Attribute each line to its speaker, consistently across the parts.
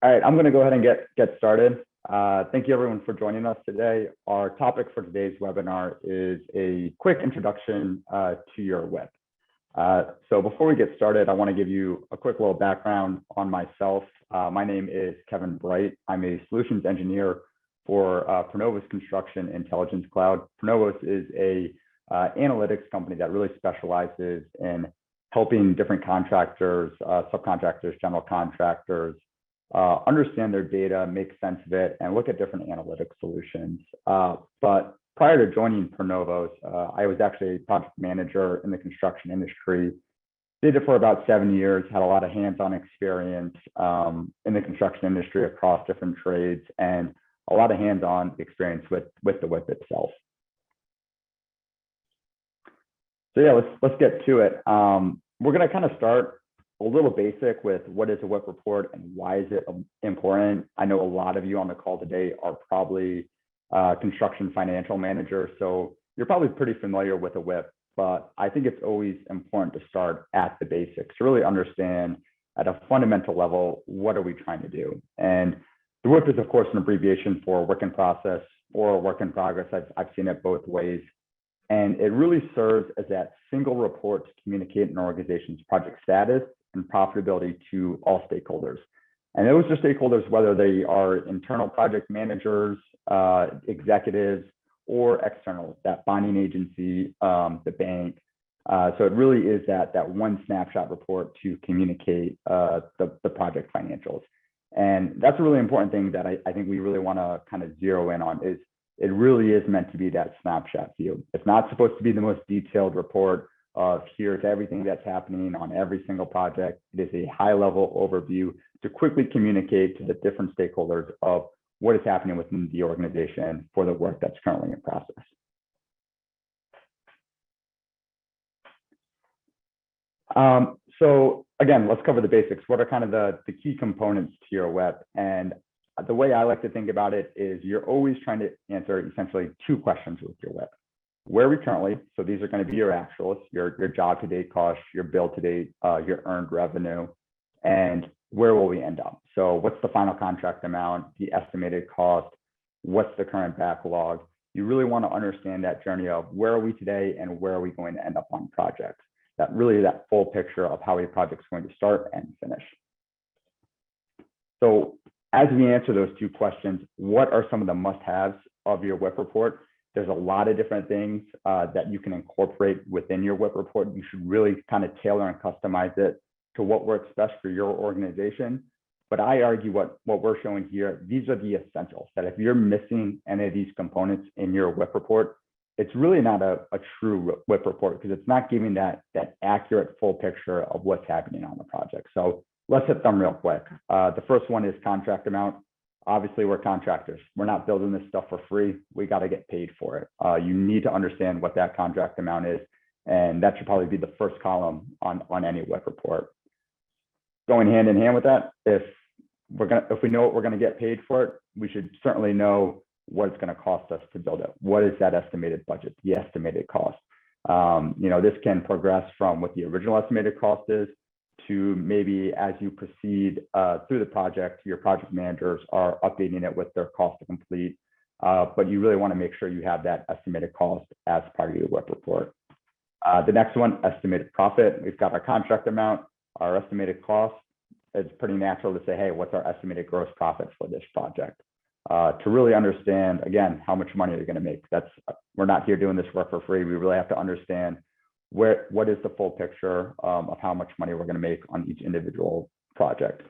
Speaker 1: All right, I'm going to go ahead and get started. Thank you everyone for joining us today. Our topic for today's webinar is a quick introduction to your WIP. So before we get started, I want to give you a quick little background on myself. My name is Kevin Bright. I'm a solutions engineer for ProNovos Construction Intelligence Cloud. ProNovos is a analytics company that really specializes in helping different contractors, subcontractors, general contractors, understand their data, make sense of it, and look at different analytic solutions. But prior to joining ProNovos, I was actually a project manager in the construction industry. Did it for about 7 years, had a lot of hands-on experience in the construction industry across different trades, and a lot of hands-on experience with the WIP itself. So yeah, let's get to it. We're going to kind of start a little basic with what is a WIP report and why is it important. I know a lot of you on the call today are probably construction financial managers, so you're probably pretty familiar with a WIP, but I think it's always important to start at the basics, to really understand at a fundamental level, what are we trying to do? And the WIP is, of course, an abbreviation for work in process or work in progress. I've seen it both ways. And it really serves as that single report to communicate an organization's project status and profitability to all stakeholders. And those are stakeholders, whether they are internal project managers, executives, or external, that bonding agency, the bank. So it really is that one snapshot report to communicate the project financials. And that's a really important thing that I think we really want to kind of zero in on is it really is meant to be that snapshot view. It's not supposed to be the most detailed report of here's everything that's happening on every single project. It is a high-level overview to quickly communicate to the different stakeholders of what is happening within the organization for the work that's currently in process. So again, let's cover the basics. What are kind of the key components to your WIP? And the way I like to think about it is you're always trying to answer essentially two questions with your WIP. Where are we currently? So these are going to be your actuals, your job to date costs, your bill to date, your earned revenue, and where will we end up? So what's the final contract amount, the estimated cost, what's the current backlog? You really want to understand that journey of where are we today and where are we going to end up on projects. That really that full picture of how a project's going to start and finish. So as we answer those two questions, what are some of the must-haves of your WIP report? There's a lot of different things that you can incorporate within your WIP report. You should really kind of tailor and customize it to what works best for your organization. But I argue what we're showing here, these are the essentials, that if you're missing any of these components in your WIP report, it's really not a true WIP report because it's not giving that accurate full picture of what's happening on the project. So let's hit them real quick. The first one is contract amount. Obviously, we're contractors. We're not building this stuff for free. We got to get paid for it. You need to understand what that contract amount is, and that should probably be the first column on any WIP report. Going hand in hand with that, if we know what we're going to get paid for it, we should certainly know what it's going to cost us to build it. What is that estimated budget, the estimated cost? This can progress from what the original estimated cost is to maybe as you proceed through the project, your project managers are updating it with their cost to complete. But you really want to make sure you have that estimated cost as part of your WIP report. The next one, estimated profit. We've got our contract amount, our estimated cost. It's pretty natural to say, hey, what's our estimated gross profit for this project? To really understand, again, how much money you're going to make. We're not here doing this work for free. We really have to understand what is the full picture of how much money we're going to make on each individual project.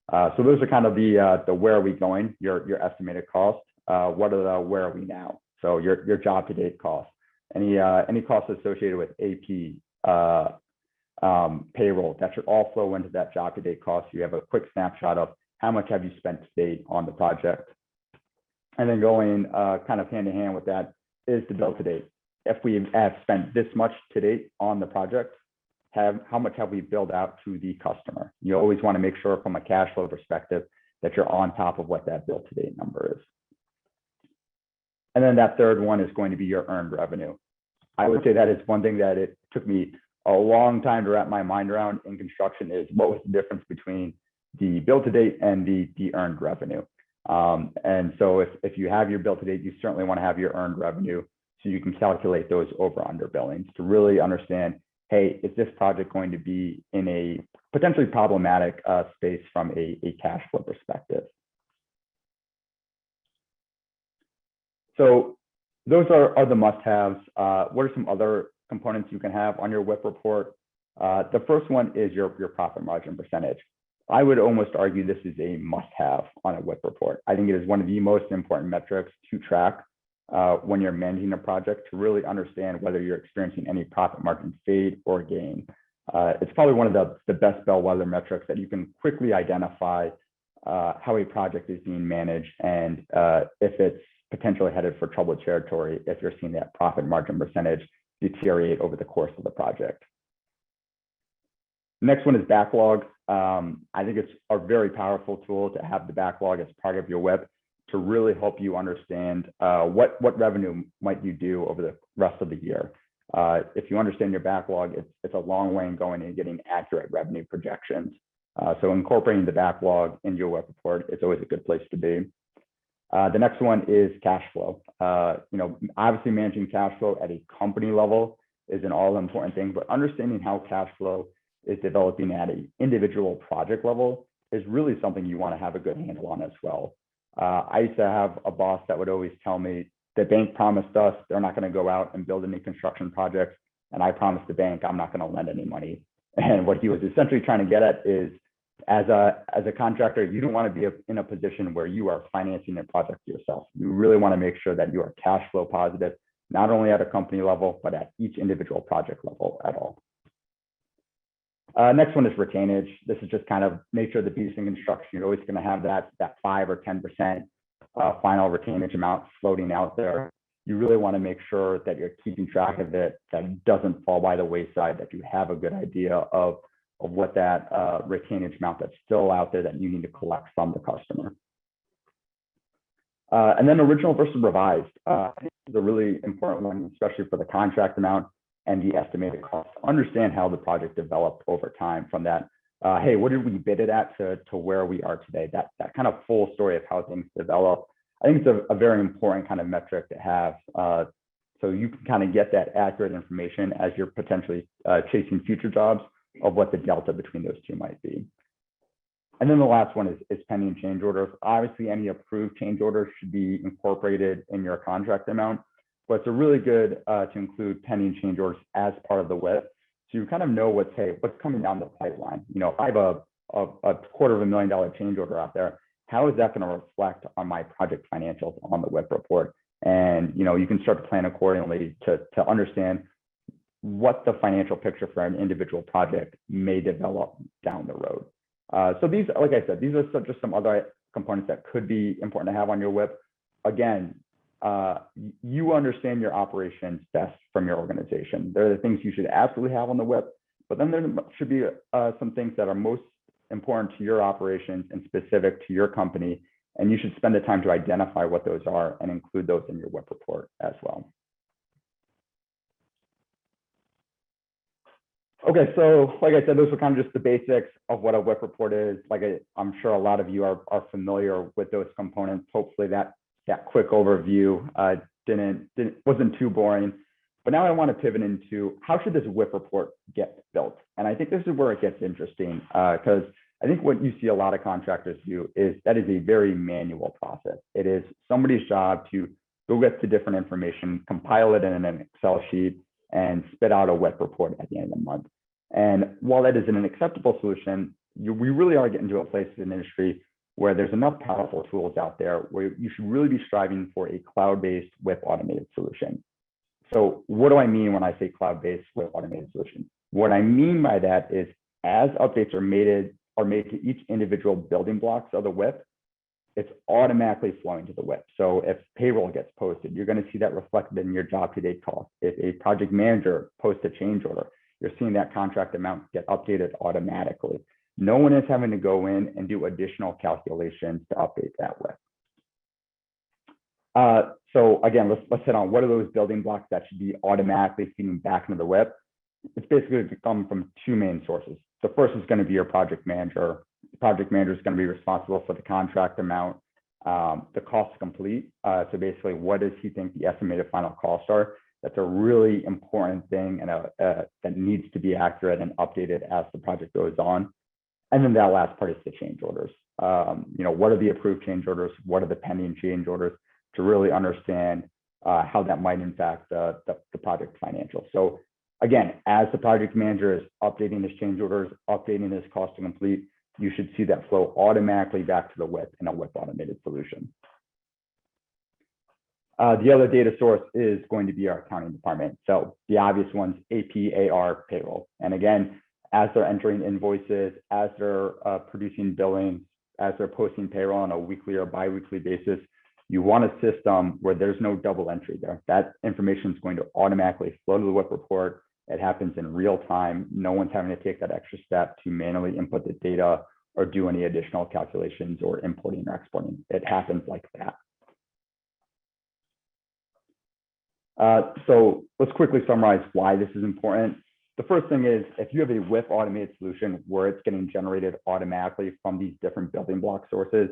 Speaker 1: So those are kind of the where are we going, your estimated cost. What are the where are we now? So your job to date cost, any costs associated with AP, payroll, that should all flow into that job to date cost. You have a quick snapshot of how much have you spent to date on the project. And then going kind of hand in hand with that is the bill to date. If we have spent this much to date on the project, how much have we billed out to the customer? You always want to make sure from a cash flow perspective that you're on top of what that bill to date number is. And then that third one is going to be your earned revenue. I would say that is one thing that it took me a long time to wrap my mind around in construction is what was the difference between the bill to date and the earned revenue. And so if you have your bill to date, you certainly want to have your earned revenue so you can calculate those over under billings to really understand, hey, is this project going to be in a potentially problematic space from a cash flow perspective? So those are the must-haves. What are some other components you can have on your WIP report? The first one is your profit margin percentage. I would almost argue this is a must-have on a WIP report. I think it is one of the most important metrics to track when you're managing a project to really understand whether you're experiencing any profit margin fade or gain. It's probably one of the best bellwether metrics that you can quickly identify how a project is being managed and if it's potentially headed for troubled territory if you're seeing that profit margin percentage deteriorate over the course of the project. Next one is backlog. I think it's a very powerful tool to have the backlog as part of your WIP to really help you understand what revenue might you do over the rest of the year. If you understand your backlog, it's a long way in going and getting accurate revenue projections. So incorporating the backlog in your WIP report is always a good place to be. The next one is cash flow. Obviously managing cash flow at a company level is an all-important thing, but understanding how cash flow is developing at an individual project level is really something you want to have a good handle on as well. I used to have a boss that would always tell me the bank promised us they're not going to go out and build any construction projects, and I promised the bank I'm not going to lend any money. And what he was essentially trying to get at is, as a contractor, you don't want to be in a position where you are financing a project yourself. You really want to make sure that you are cash flow positive, not only at a company level, but at each individual project level at all. Next one is retainage. This is just kind of nature of the beast in construction. You're always going to have that 5 or 10% final retainage amount floating out there. You really want to make sure that you're keeping track of it, that it doesn't fall by the wayside, that you have a good idea of what that retainage amount that's still out there that you need to collect from the customer. And then original versus revised. This is a really important one, especially for the contract amount and the estimated cost. Understand how the project developed over time from that, hey, what did we bid it at to where we are today? That kind of full story of how things develop. I think it's a very important kind of metric to have. So you can kind of get that accurate information as you're potentially chasing future jobs of what the delta between those two might be. And then the last one is pending change orders. Obviously, any approved change orders should be incorporated in your contract amount, but it's really good to include pending change orders as part of the WIP. So you kind of know what's coming down the pipeline. If I have a $250,000 change order out there, how is that going to reflect on my project financials on the WIP report? And you can start to plan accordingly to understand what the financial picture for an individual project may develop down the road. So these, like I said, these are just some other components that could be important to have on your WIP. Again, you understand your operations best from your organization. There are the things you should absolutely have on the WIP, but then there should be some things that are most important to your operations and specific to your company, and you should spend the time to identify what those are and include those in your WIP report as well. Okay, so like I said, those were kind of just the basics of what a WIP report is. I'm sure a lot of you are familiar with those components. Hopefully that quick overview wasn't too boring. But now I want to pivot into how should this WIP report get built? And I think this is where it gets interesting because I think what you see a lot of contractors do is that is a very manual process. It is somebody's job to go get the different information, compile it in an Excel sheet, and spit out a WIP report at the end of the month. And while that is an acceptable solution, we really are getting to a place in the industry where there's enough powerful tools out there where you should really be striving for a cloud-based WIP automated solution. So what do I mean when I say cloud-based WIP automated solution? What I mean by that is as updates are made to each individual building blocks of the WIP, it's automatically flowing to the WIP. So if payroll gets posted, you're going to see that reflected in your job to date cost. If a project manager posts a change order, you're seeing that contract amount get updated automatically. No one is having to go in and do additional calculations to update that WIP. So again, let's hit on what are those building blocks that should be automatically feeding back into the WIP. It's basically come from two main sources. The first is going to be your project manager, The project manager is going to be responsible for the contract amount, the cost to complete. So basically, what does he think the estimated final costs are? That's a really important thing, and that needs to be accurate and updated as the project goes on. And then that last part is the change orders. What are the approved change orders? What are the pending change orders, to really understand how that might impact the project financials. So again, as the project manager is updating his change orders, updating his cost to complete, you should see that flow automatically back to the WIP in a WIP automated solution. The other data source is going to be our accounting department. So the obvious ones, AP, AR, payroll. And again, as they're entering invoices, as they're producing billings, as they're posting payroll on a weekly or bi-weekly basis, you want a system where there's no double entry there. That information is going to automatically flow to the WIP report. It happens in real time. No one's having to take that extra step to manually input the data or do any additional calculations or importing or exporting. It happens like that. So let's quickly summarize why this is important. The first thing is, if you have a WIP automated solution where it's getting generated automatically from these different building block sources,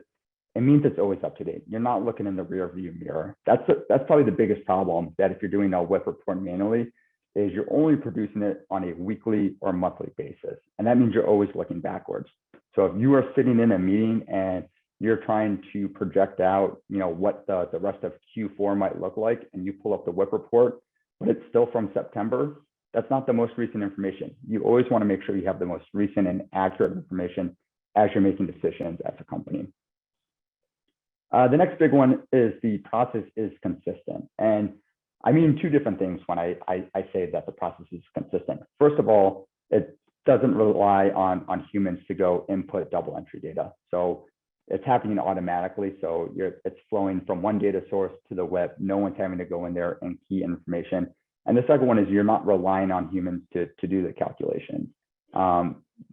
Speaker 1: it means it's always up to date. You're not looking in the rear view mirror. That's probably the biggest problem, that if you're doing a WIP report manually, is you're only producing it on a weekly or monthly basis. And that means you're always looking backwards. So if you are sitting in a meeting and you're trying to project out, what the rest of Q4 might look like, and you pull up the WIP report, but it's still from September, that's not the most recent information. You always want to make sure you have the most recent and accurate information as you're making decisions as a company. The next big one is the process is consistent. And I mean two different things when I say that the process is consistent. First of all, it doesn't rely on humans to go input double entry data. So it's happening automatically. So it's flowing from one data source to the WIP. No one's having to go in there and key information. And the second one is you're not relying on humans to do the calculations.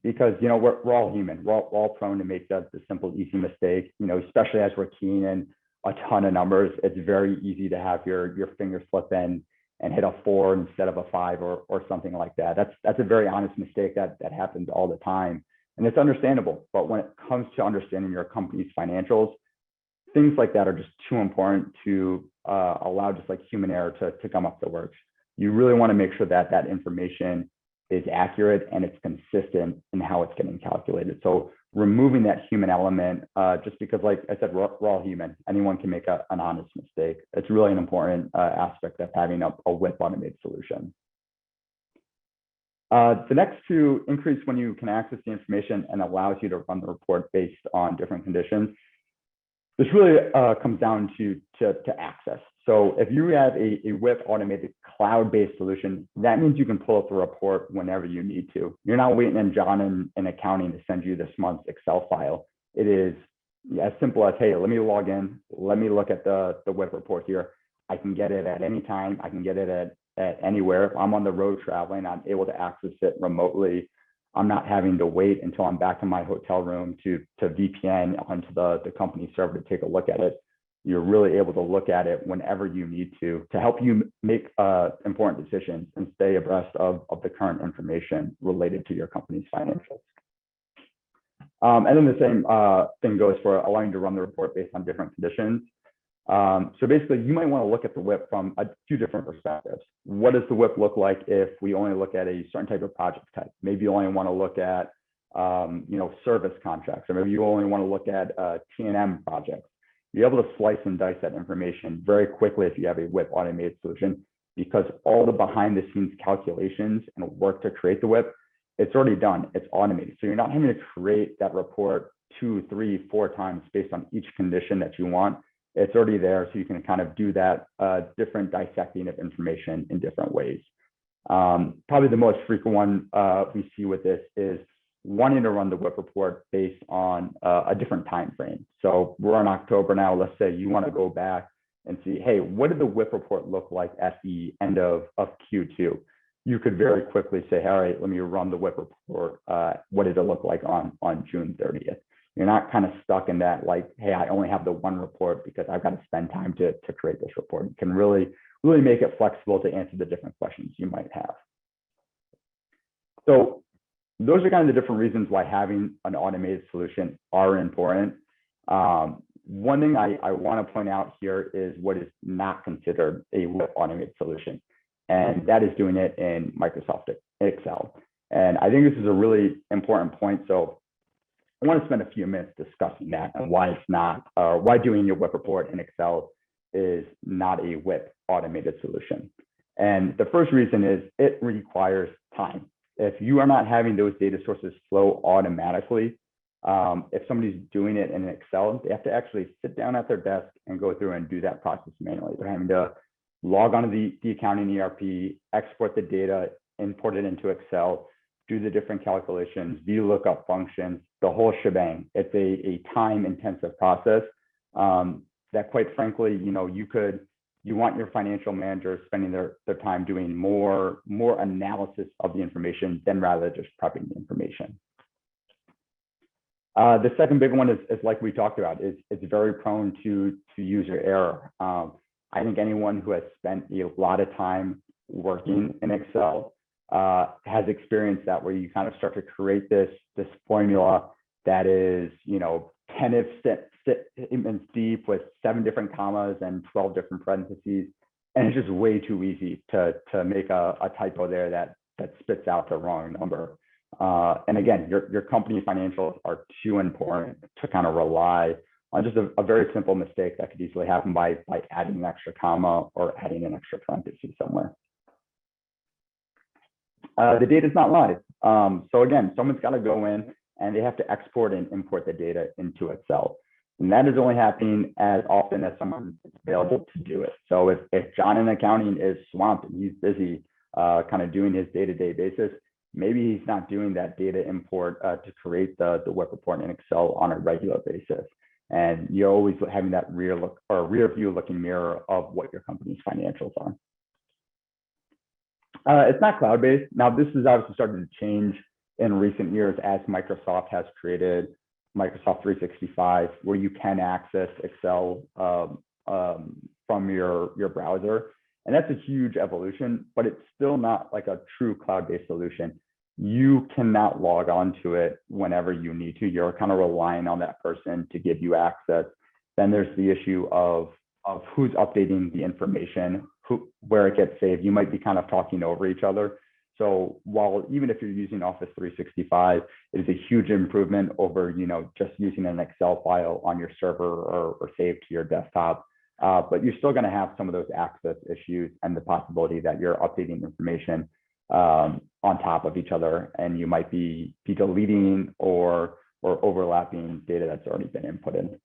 Speaker 1: Because we're all human. We're all prone to make the simple, easy mistake. Especially as we're keying in a ton of numbers, it's very easy to have your finger slip in and hit a 4 instead of a 5 or something like that. That's a very honest mistake that happens all the time, and it's understandable. But when it comes to understanding your company's financials, things like that are just too important to allow just like human error to come up the works. You really want to make sure that that information is accurate and it's consistent in how it's getting calculated. So removing that human element, just because, like I said, we're all human. Anyone can make an honest mistake. It's really an important aspect of having a WIP automated solution. The next two, increase when you can access the information and allows you to run the report based on different conditions. This really comes down to access. So if you have a WIP automated cloud-based solution, that means you can pull up the report whenever you need to. You're not waiting on John in accounting to send you this month's Excel file. It is as simple as, hey, let me log in, let me look at the WIP report here. I can get it at any time. I can get it at anywhere. If I'm on the road traveling, I'm able to access it remotely. I'm not having to wait until I'm back in my hotel room to VPN onto the company server to take a look at it. You're really able to look at it whenever you need to help you make important decisions and stay abreast of the current information related to your company's financials. And then the same thing goes for allowing you to run the report based on different conditions. So basically, you might want to look at the WIP from a few different perspectives. What does the WIP look like if we only look at a certain type of project type? Maybe you only want to look at service contracts, or maybe you only want to look at T&M projects. You're able to slice and dice that information very quickly if you have a WIP automated solution, because all the behind the scenes calculations and work to create the WIP, it's already done, it's automated. So you're not having to create that report 2, 3, 4 times based on each condition that you want. It's already there, so you can kind of do that different dissecting of information in different ways. Probably the most frequent one we see with this is wanting to run the WIP report based on a different time frame. So we're in October now. Let's say you want to go back and see, hey, what did the WIP report look like at the end of Q2? You could very quickly say, all right, let me run the WIP report. What did it look like on June 30th? You're not kind of stuck in that, like, hey, I only have the one report because I've got to spend time to create this report. You can really make it flexible to answer the different questions you might have. So those are kind of the different reasons why having an automated solution are important. One thing I want to point out here is what is not considered a WIP automated solution, and that is doing it in Microsoft Excel. And I think this is a really important point. So I want to spend a few minutes discussing that and why it's not, why doing your WIP report in Excel is not a WIP automated solution. And the first reason is it requires time. If you are not having those data sources flow automatically, if somebody's doing it in Excel, they have to actually sit down at their desk and go through and do that process manually. They're having to log onto the accounting ERP, export the data, import it into Excel, do the different calculations, VLOOKUP functions, the whole shebang. It's a time-intensive process that, quite frankly, you want your financial manager spending their time doing more analysis of the information than rather just prepping the information. The second big one is like we talked about, it's very prone to user error. I think anyone who has spent a lot of time working in Excel has experienced that, where you kind of start to create this formula that is 10 if statements deep with 7 different commas and 12 different parentheses, and it's just way too easy to make a typo there that spits out the wrong number. And again, your company financials are too important to kind of rely on just a very simple mistake that could easily happen by adding an extra comma or adding an extra parenthesis somewhere. The data is not live. So again, someone's got to go in and they have to export and import the data into Excel. And that is only happening as often as someone is available to do it. So if John in accounting is swamped and he's busy kind of doing his day-to-day basis, maybe he's not doing that data import to create the WIP report in Excel on a regular basis. And you're always having that rear view looking mirror of what your company's financials are. It's not cloud-based. Now, this is obviously starting to change in recent years as Microsoft has created Microsoft 365, where you can access Excel from your browser. And that's a huge evolution, but it's still not like a true cloud-based solution. You cannot log on to it whenever you need to. You're kind of relying on that person to give you access. Then there's the issue of who's updating the information, where it gets saved. You might be kind of talking over each other. So while even if you're using Office 365, it is a huge improvement over just using an Excel file on your server or saved to your desktop. But you're still going to have some of those access issues and the possibility that you're updating information on top of each other, and you might be deleting or overlapping data that's already been inputted.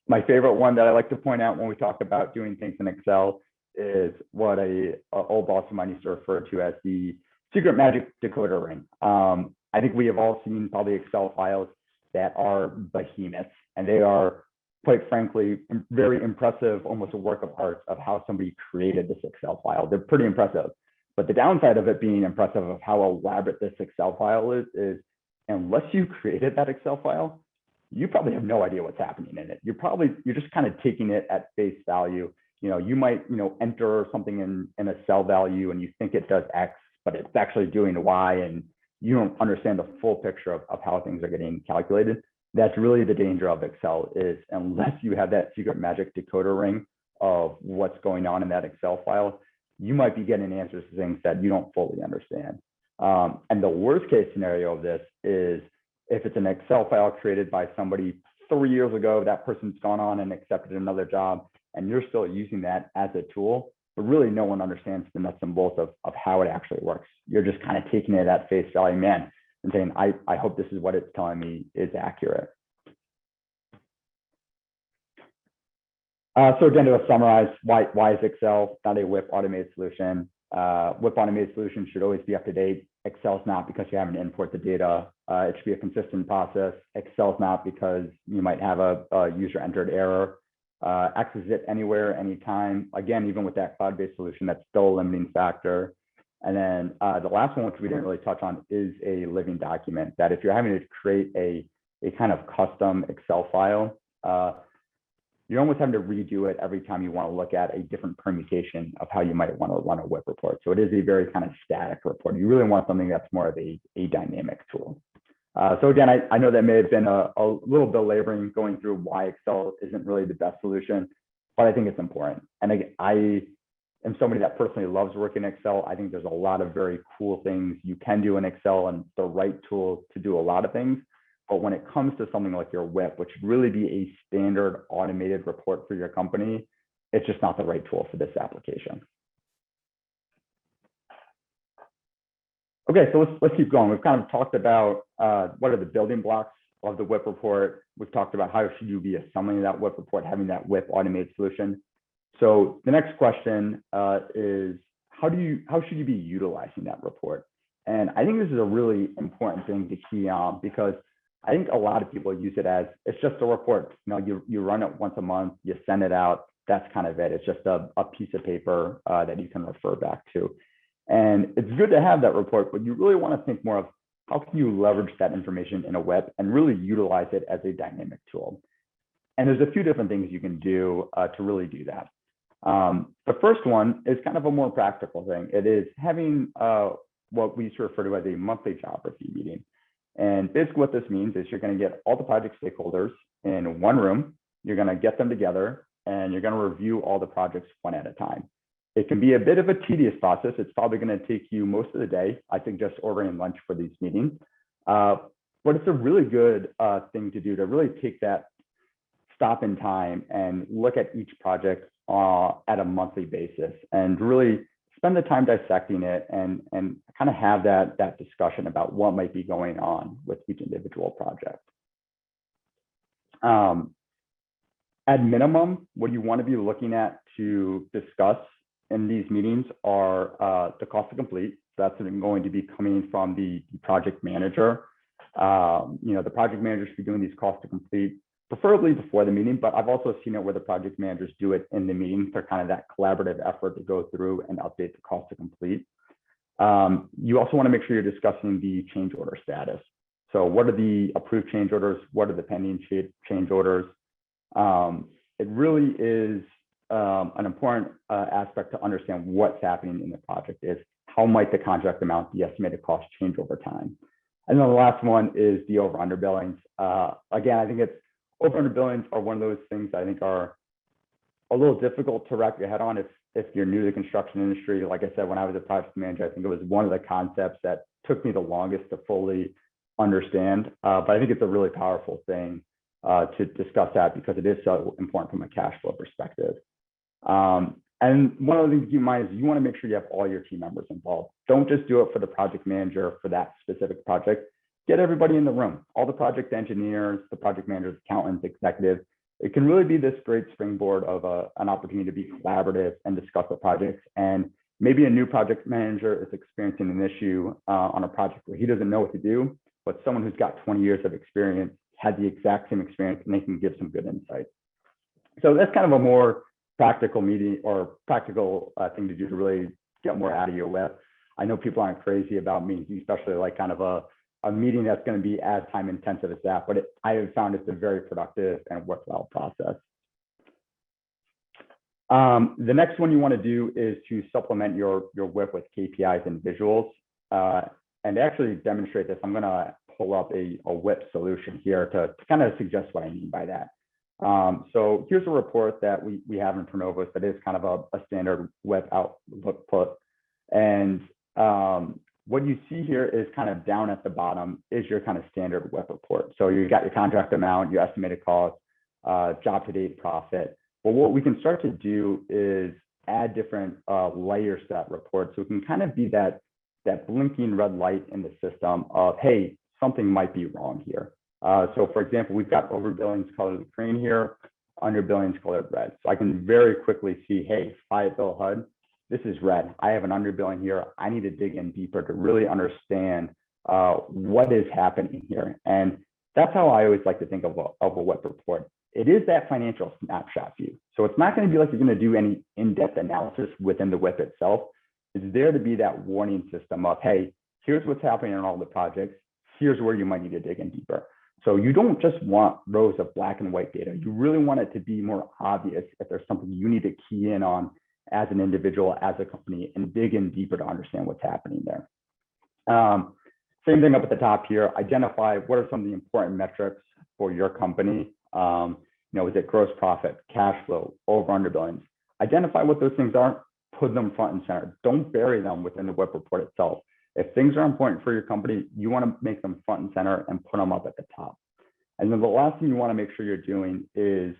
Speaker 1: My favorite one that I like to point out when we talk about doing things in Excel is what a old boss of mine used to refer to as the secret magic decoder ring. I think we have all seen probably Excel files that are behemoths, and they are, quite frankly, very impressive, almost a work of art of how somebody created this Excel file. They're pretty impressive. But the downside of it being impressive of how elaborate this Excel file is unless you created that Excel file, you probably have no idea what's happening in it. You're just kind of taking it at face value. You might enter something in a cell value and you think it does X, but it's actually doing Y, and you don't understand the full picture of how things are getting calculated. That's really the danger of Excel, is unless you have that secret magic decoder ring of what's going on in that Excel file, you might be getting answers to things that you don't fully understand. And the worst case scenario of this is if it's an Excel file created by somebody 3 years ago, that person's gone on and accepted another job, and you're still using that as a tool, but really no one understands the nuts and bolts of how it actually works. You're just kind of taking it at face value, man, and saying, I hope this is what it's telling me is accurate. So again, to summarize, why is Excel not a WIP automated solution? WIP automated solution should always be up to date. Excel's not, because you haven't to import the data. It should be a consistent process. Excel's not, because you might have a user entered error. Access it anywhere, anytime. Again, even with that cloud-based solution, that's still a limiting factor. And then the last one, which we didn't really touch on, is a living document, that if you're having to create a kind of custom Excel file, you're almost having to redo it every time you want to look at a different permutation of how you might want to run a WIP report. So it is a very kind of static report. You really want something that's more of a dynamic tool. So again, I know that may have been a little belaboring going through why Excel isn't really the best solution, but I think it's important. And again, I am somebody that personally loves working in Excel. I think there's a lot of very cool things you can do in Excel and the right tool to do a lot of things. But when it comes to something like your WIP, which should really be a standard automated report for your company, it's just not the right tool for this application. Okay, so let's keep going. We've kind of talked about what are the building blocks of the WIP report. We've talked about how should you be assembling that WIP report, having that WIP automated solution. So the next question is how should you be utilizing that report? And I think this is a really important thing to key on, because I think a lot of people use it as it's just a report. You know, you run it once a month, you send it out. That's kind of it. It's just a piece of paper that you can refer back to. And it's good to have that report, but you really want to think more of how can you leverage that information in a WIP and really utilize it as a dynamic tool. And there's a few different things you can do to really do that. The first one is kind of a more practical thing. It is having what we refer to as a monthly job review meeting. And basically what this means is you're going to get all the project stakeholders in one room. You're going to get them together and you're going to review all the projects one at a time. It can be a bit of a tedious process. It's probably going to take you most of the day. I think just ordering lunch for these meetings. But it's a really good thing to do to really take that stop in time and look at each project at a monthly basis and really spend the time dissecting it and kind of have that discussion about what might be going on with each individual project. At minimum, what you want to be looking at to discuss in these meetings are the cost to complete. So that's going to be coming from the project manager. You know, the project manager should be doing these cost to complete, preferably before the meeting, but I've also seen it where the project managers do it in the meeting for kind of that collaborative effort to go through and update the cost to complete. You also want to make sure you're discussing the change order status. So what are the approved change orders? What are the pending change orders? It really is an important aspect to understand what's happening in the project is how might the contract amount, the estimated cost change over time. And then the last one is the over under billings. Again, I think it's over under billings are one of those things I think are a little difficult to wrap your head on if you're new to the construction industry. Like I said, when I was a project manager, I think it was one of the concepts that took me the longest to fully understand. But I think it's a really powerful thing to discuss that because it is so important from a cash flow perspective. And one of the things to keep in mind is you want to make sure you have all your team members involved. Don't just do it for the project manager for that specific project. Get everybody in the room, all the project engineers, the project managers, accountants, executives. It can really be this great springboard of an opportunity to be collaborative and discuss the projects. And maybe a new project manager is experiencing an issue on a project where he doesn't know what to do, but someone who's got 20 years of experience had the exact same experience and they can give some good insight. So that's kind of a more practical meeting or practical thing to do to really get more out of your WIP. I know people aren't crazy about meetings, especially like kind of a meeting that's going to be as time intensive as that, but I have found it's a very productive and worthwhile process. The next one you want to do is to supplement your WIP with KPIs and visuals. And to actually demonstrate this, I'm going to pull up a WIP solution here to kind of suggest what I mean by that. So here's a report that we have in ProNovos that is kind of a standard WIP output. And what you see here is kind of down at the bottom is your kind of standard WIP report. So you got your contract amount, your estimated cost, job to date profit. But what we can start to do is add different layers to that report. So it can kind of be that blinking red light in the system of, hey, something might be wrong here. So for example, we've got over billings colored green here, under billings colored red. So I can very quickly see, hey, Fayetteville HUD, this is red. I have an underbilling here. I need to dig in deeper to really understand what is happening here. And that's how I always like to think of a WIP report. It is that financial snapshot view. So it's not going to be like you're going to do any in-depth analysis within the WIP itself. It's there to be that warning system of, hey, here's what's happening in all the projects. Here's where you might need to dig in deeper. So you don't just want rows of black and white data. You really want it to be more obvious if there's something you need to key in on as an individual, as a company, and dig in deeper to understand what's happening there. Same thing up at the top here, identify what are some of the important metrics for your company. Is it gross profit, cash flow, over under billings? Identify what those things are, put them front and center. Don't bury them within the WIP report itself. If things are important for your company, you want to make them front and center and put them up at the top. And then the last thing you want to make sure you're doing is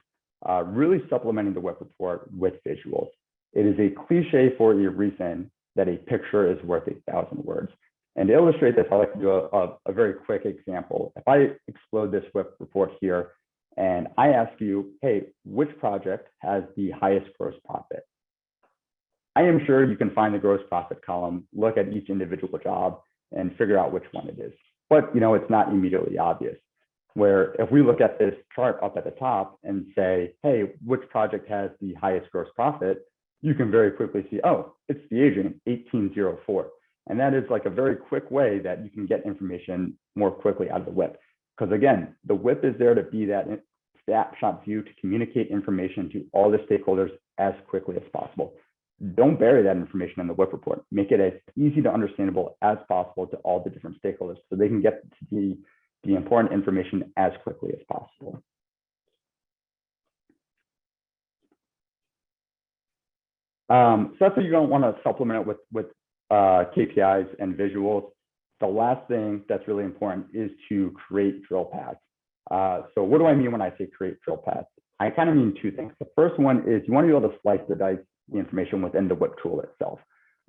Speaker 1: really supplementing the WIP report with visuals. It is a cliche for a reason that a picture is worth 1,000 words. And to illustrate this, I like to do a very quick example. If I explode this WIP report here and I ask you, hey, which project has the highest gross profit? I am sure you can find the gross profit column, look at each individual job, and figure out which one it is. But it's not immediately obvious. Where if we look at this chart up at the top and say, hey, which project has the highest gross profit? You can very quickly see, oh, it's the Adrian 1804. And that is like a very quick way that you can get information more quickly out of the WIP. Because again, the WIP is there to be that snapshot view to communicate information to all the stakeholders as quickly as possible. Don't bury that information in the WIP report. Make it as easy to understandable as possible to all the different stakeholders so they can get to the important information as quickly as possible. So that's what you're going to want to supplement it with KPIs and visuals. The last thing that's really important is to create drill paths. So what do I mean when I say create drill paths? I kind of mean two things. The first one is you want to be able to slice the dice the information within the WIP tool itself.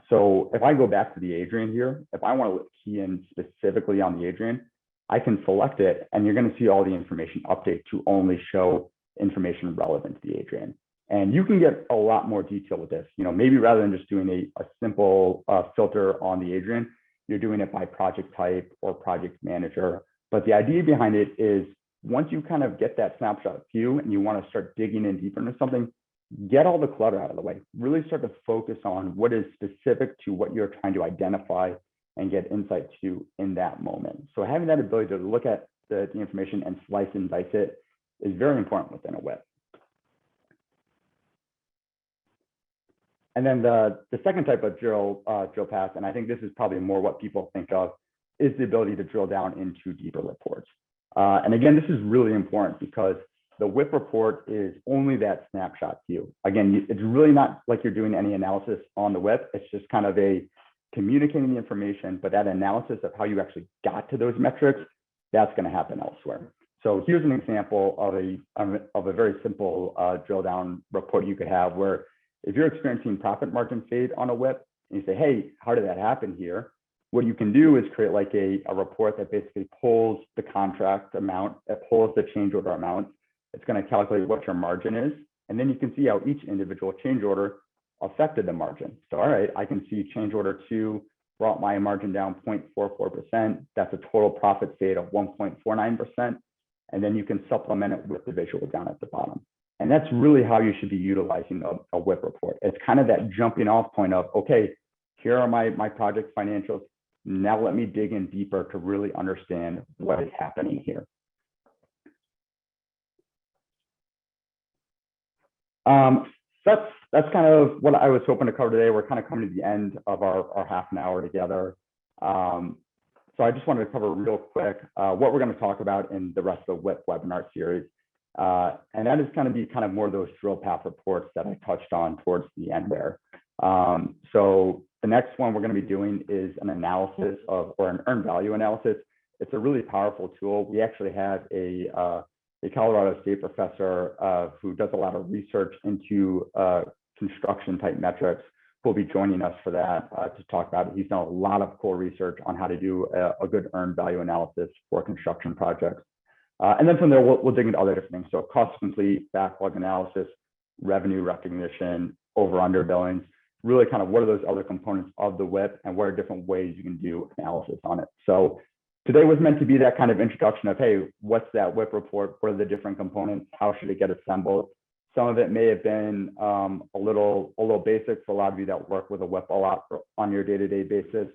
Speaker 1: So if I go back to the Adrian here, if I want to key in specifically on the Adrian, I can select it and you're going to see all the information update to only show information relevant to the Adrian. And you can get a lot more detail with this. Maybe rather than just doing a simple filter on the Adrian, you're doing it by project type or project manager. But the idea behind it is once you kind of get that snapshot view and you want to start digging in deeper into something, get all the clutter out of the way. Really start to focus on what is specific to what you're trying to identify and get insight to in that moment. So having that ability to look at the information and slice and dice it is very important within a WIP. And then the second type of drill path, and I think this is probably more what people think of, is the ability to drill down into deeper reports. And again, this is really important because the WIP report is only that snapshot view. Again, it's really not like you're doing any analysis on the WIP. It's just kind of a communicating the information, but that analysis of how you actually got to those metrics, that's going to happen elsewhere. So here's an example of a very simple drill down report you could have where if you're experiencing profit margin fade on a WIP and you say, hey, how did that happen here? What you can do is create like a report that basically pulls the contract amount, it pulls the change order amount. It's going to calculate what your margin is. And then you can see how each individual change order affected the margin. So, all right, I can see change order 2 brought my margin down 0.44%. That's a total profit fade of 1.49%. And then you can supplement it with the visual down at the bottom. And that's really how you should be utilizing a WIP report. It's kind of that jumping off point of, okay, here are my project financials. Now let me dig in deeper to really understand what is happening here. That's kind of what I was hoping to cover today. We're kind of coming to the end of our half an hour together. So I just wanted to cover real quick what we're going to talk about in the rest of the WIP webinar series. And that is going to be kind of more of those drill path reports that I touched on towards the end there. So the next one we're going to be doing is an analysis of, or an earned value analysis. It's a really powerful tool. We actually have a Colorado State professor who does a lot of research into construction type metrics who will be joining us for that to talk about it. He's done a lot of cool research on how to do a good earned value analysis for construction projects. And then from there, we'll dig into other different things. So cost complete, backlog analysis, revenue recognition, over under billings, really kind of what are those other components of the WIP and what are different ways you can do analysis on it. So today was meant to be that kind of introduction of, hey, what's that WIP report? What are the different components? How should it get assembled? Some of it may have been a little basic for a lot of you that work with a WIP a lot on your day-to-day basis,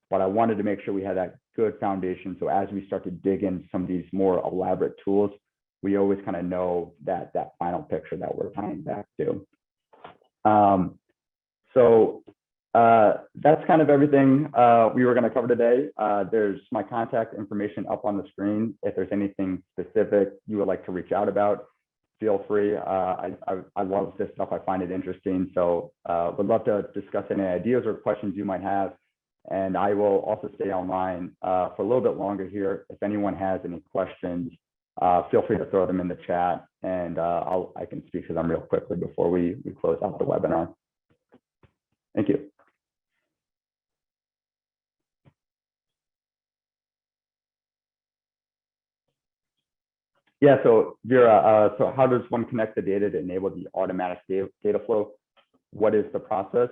Speaker 1: but I wanted to make sure we had that good foundation. So as we start to dig in some of these more elaborate tools, we always kind of know that final picture that we're tying back to. That's kind of everything we were going to cover today. There's my contact information up on the screen. If there's anything specific you would like to reach out about, feel free. I love this stuff. I find it interesting. So would love to discuss any ideas or questions you might have. And I will also stay online for a little bit longer here. If anyone has any questions, feel free to throw them in the chat, and I can speak to them real quickly before we close out the webinar. Thank you. Yeah, so Vera, so how does one connect the data to enable the automatic data flow? What is the process?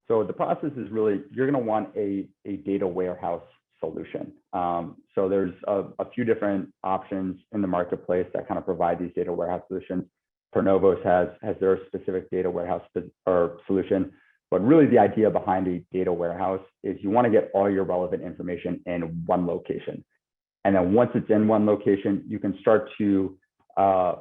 Speaker 1: So the process is really, you're going to want a data warehouse solution. So there's a few different options in the marketplace that kind of provide these data warehouse solutions. ProNovos has their specific data warehouse or solution, but really the idea behind a data warehouse is you want to get all your relevant information in one location. And then once it's in one location, you can start to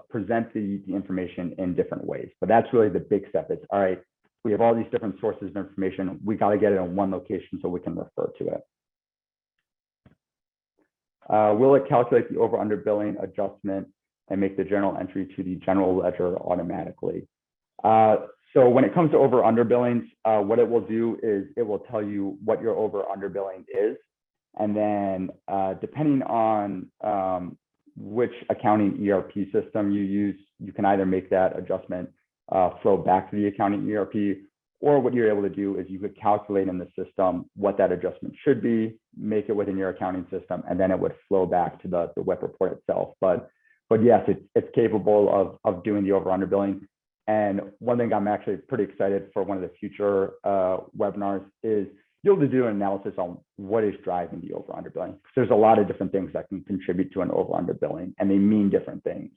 Speaker 1: present the information in different ways. But that's really the big step. It's, all right, we have all these different sources of information. We got to get it in one location so we can refer to it. Will it calculate the over/under billing adjustment and make the journal entry to the general ledger automatically? So when it comes to over/under billings, what it will do is it will tell you what your over/under billing is. And then depending on which accounting ERP system you use, you can either make that adjustment flow back to the accounting ERP, or what you're able to do is you could calculate in the system what that adjustment should be, make it within your accounting system, and then it would flow back to the WIP report itself. But yes, it's capable of doing the over/under billing. And one thing I'm actually pretty excited for one of the future webinars is you'll be able to do an analysis on what is driving the over/under billing. There's a lot of different things that can contribute to an over/under billing, and they mean different things.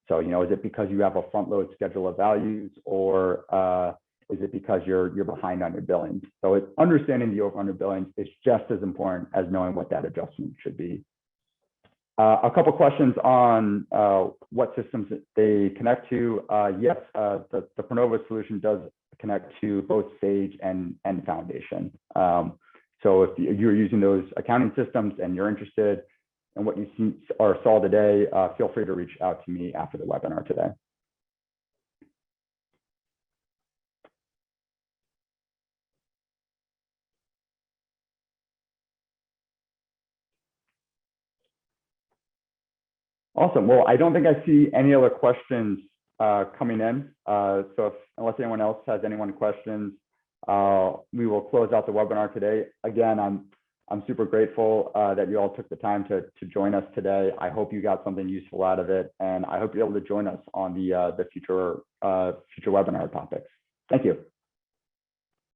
Speaker 1: So, you know, is it because you have a front load schedule of values, or is it because you're behind on your billings? So it's understanding the over/under billings is just as important as knowing what that adjustment should be. A couple questions on what systems they connect to. Yes, the ProNovos solution does connect to both Sage and Foundation. So if you're using those accounting systems and you're interested in what you see or saw today, feel free to reach out to me after the webinar today. Awesome. Well, I don't think I see any other questions coming in. So unless anyone else has any questions, we will close out the webinar today. Again, I'm super grateful that you all took the time to join us today. I hope you got something useful out of it, and I hope you're able to join us on the future webinar topics. Thank you.